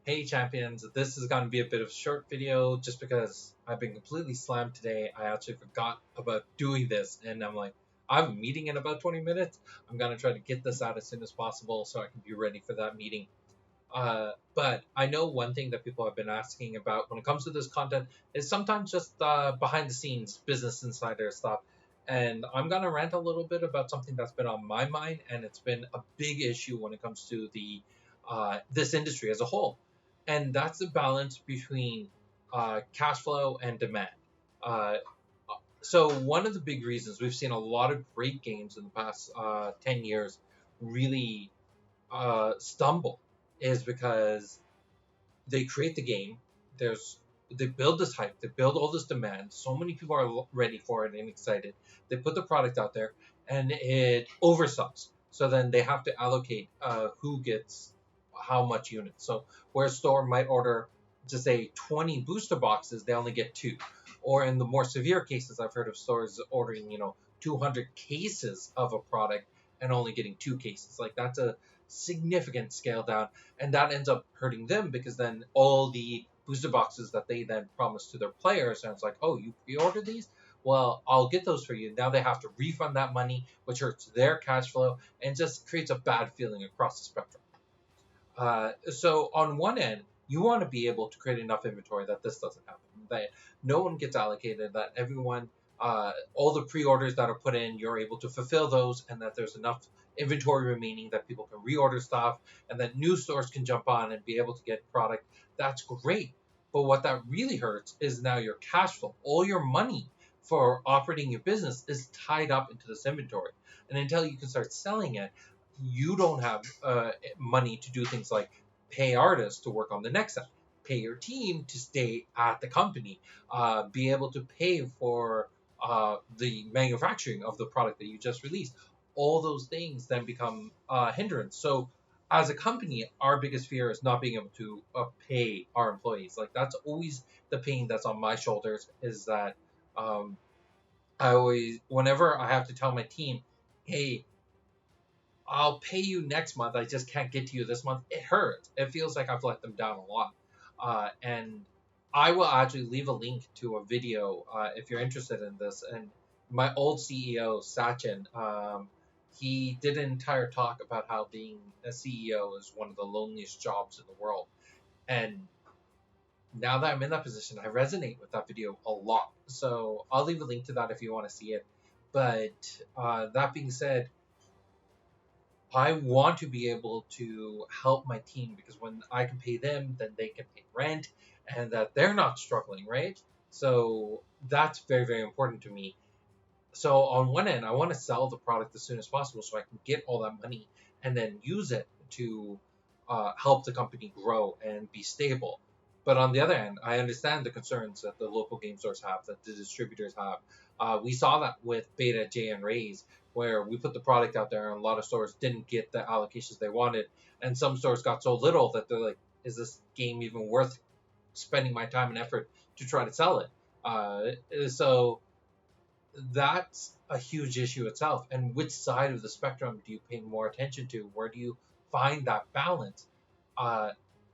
Hey champions, this is going to be a bit of a short video just because I've been completely slammed today. I actually forgot about doing this and I'm like, I have a meeting in about 20 minutes. I'm going to try to get this out as soon as possible so I can be ready for that meeting. But I know one thing that people have been asking about when it comes to this content is sometimes just behind the scenes business insider stuff. And I'm going to rant a little bit about something that's been on my mind, and it's been a big issue when it comes to the this industry as a whole. And that's the balance between cash flow and demand. Uh, so one of the big reasons we've seen a lot of great games in the past 10 years really stumble is because they create the game. There's they build this hype, they build all this demand. So many people are ready for it and excited. They put the product out there, and it oversells. So then they have to allocate who gets how much units. So where a store might order, to say 20 booster boxes, they only get two. Or in the more severe cases, I've heard of stores ordering 200 cases of a product and only getting two cases. Like that's a significant scale down, and that ends up hurting them because then all the booster boxes that they then promise to their players, and it's like, oh, you pre-ordered these, well, I'll get those for you. Now they have to refund that money, which hurts their cash flow and just creates a bad feeling across the spectrum. So on one end, you want to be able to create enough inventory that this doesn't happen, that no one gets allocated, that everyone, all the pre-orders that are put in, you're able to fulfill those, and that there's enough inventory remaining that people can reorder stuff, and that new stores can jump on and be able to get product. That's great. But what that really hurts is now your cash flow. All your money for operating your business is tied up into this inventory. And until you can start selling it, you don't have money to do things like pay artists to work on the next set, pay your team to stay at the company, be able to pay for the manufacturing of the product that you just released. All those things then become a hindrance. So as a company, our biggest fear is not being able to pay our employees. Like that's always the pain that's on my shoulders, is that um, I always, whenever I have to tell my team, hey, I'll pay you next month. I just can't get to you this month. It hurts. It feels like I've let them down a lot. And I will actually leave a link to a video if you're interested in this. And my old CEO, Sachin, he did an entire talk about how being a CEO is one of the loneliest jobs in the world. And now that I'm in that position, I resonate with that video a lot. So I'll leave a link to that if you want to see it. But that being said, I want to be able to help my team because when I can pay them, then they can pay rent and that they're not struggling, right? So that's very, very important to me. So on one end, I want to sell the product as soon as possible so I can get all that money and then use it to help the company grow and be stable. But on the other hand, I understand the concerns that the local game stores have, that the distributors have. We saw that with Beta J and Rays, where we put the product out there and a lot of stores didn't get the allocations they wanted, and some stores got so little that they're like, "Is this game even worth spending my time and effort to try to sell it?" So that's a huge issue itself. And which side of the spectrum do you pay more attention to? Where do you find that balance? Uh,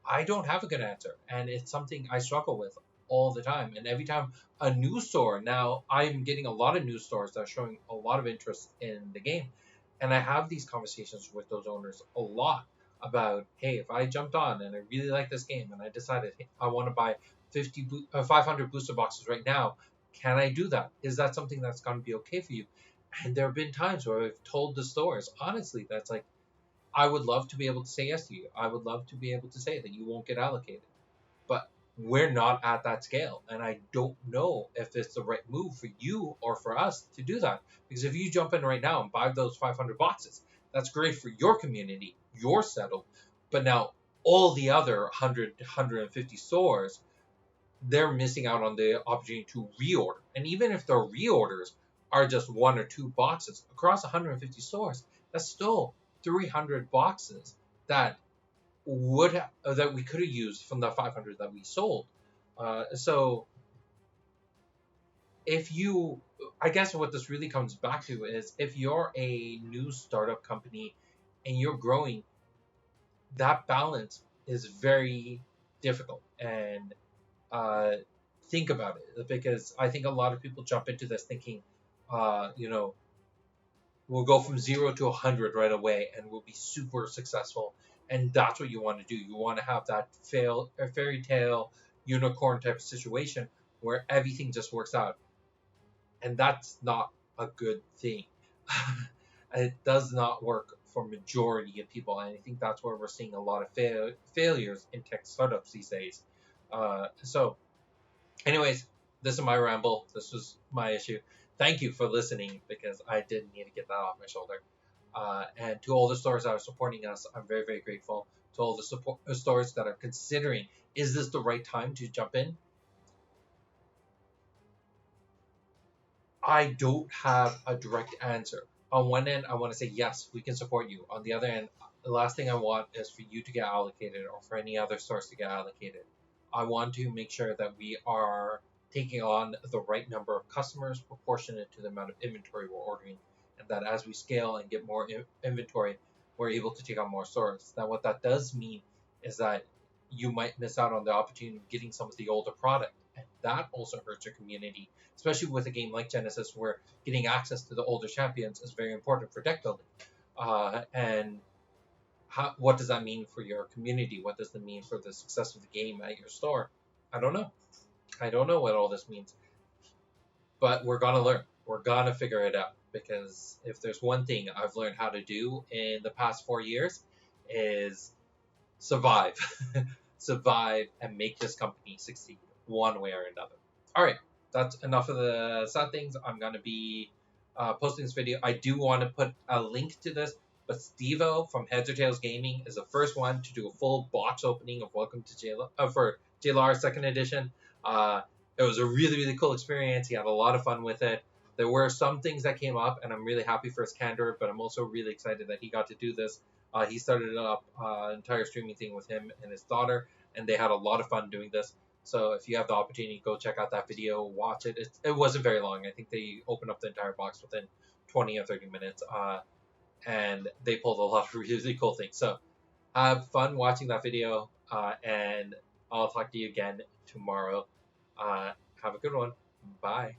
I don't have a good answer, and it's something I struggle with all the time. And every time a new store, now I'm getting a lot of new stores that are showing a lot of interest in the game, and I have these conversations with those owners a lot about, hey, if I jumped on and I really like this game and I decided, hey, I want to buy 500 booster boxes right now, can I do that? Is that something that's going to be okay for you? And there have been times where I've told the stores, honestly, that's like, I would love to be able to say yes to you. I would love to be able to say that you won't get allocated. But we're not at that scale. And I don't know if it's the right move for you or for us to do that. Because if you jump in right now and buy those 500 boxes, that's great for your community. You're settled. But now all the other 150 stores, they're missing out on the opportunity to reorder. And even if their reorders are just one or two boxes across 150 stores, that's still 300 boxes that that we could have used from the 500 that we sold. So if you, I guess what this really comes back to is if you're a new startup company and you're growing, that balance is very difficult. And think about it, because I think a lot of people jump into this thinking, you know, we'll go from 0 to 100 right away and we'll be super successful. And that's what you want to do. You want to have that fairy tale unicorn type of situation where everything just works out. And that's not a good thing. It does not work for majority of people, and I think that's where we're seeing a lot of failures in tech startups these days. So anyways, this is my ramble. This was my issue. Thank you for listening, because I did need to get that off my shoulder. And to all the stores that are supporting us, I'm very, very grateful. To all the stores that are considering, is this the right time to jump in? I don't have a direct answer. On one end, I want to say, yes, we can support you. On the other end, the last thing I want is for you to get allocated or for any other source to get allocated. I want to make sure that we are taking on the right number of customers proportionate to the amount of inventory we're ordering, and that as we scale and get more inventory, we're able to take on more stores. Now, what that does mean is that you might miss out on the opportunity of getting some of the older product, and that also hurts your community, especially with a game like Genesis, where getting access to the older champions is very important for deck building. And what does that mean for your community? What does that mean for the success of the game at your store? I don't know. I don't know what all this means, but we're gonna learn. We're gonna figure it out, because if there's one thing I've learned how to do in the past 4 years, is survive, survive, and make this company succeed one way or another. All right, that's enough of the sad things. I'm gonna be posting this video. I do want to put a link to this, but Stevo from Heads or Tails Gaming is the first one to do a full box opening of Welcome to JLR for JLR Second Edition. It was a really, really cool experience. He had a lot of fun with it. There were some things that came up, and I'm really happy for his candor, but I'm also really excited that he got to do this. He started up an entire streaming thing with him and his daughter, and they had a lot of fun doing this. So if you have the opportunity, go check out that video, watch it. It wasn't very long. I think they opened up the entire box within 20 or 30 minutes, and they pulled a lot of really, really cool things. So have fun watching that video, and I'll talk to you again tomorrow. Have a good one. Bye.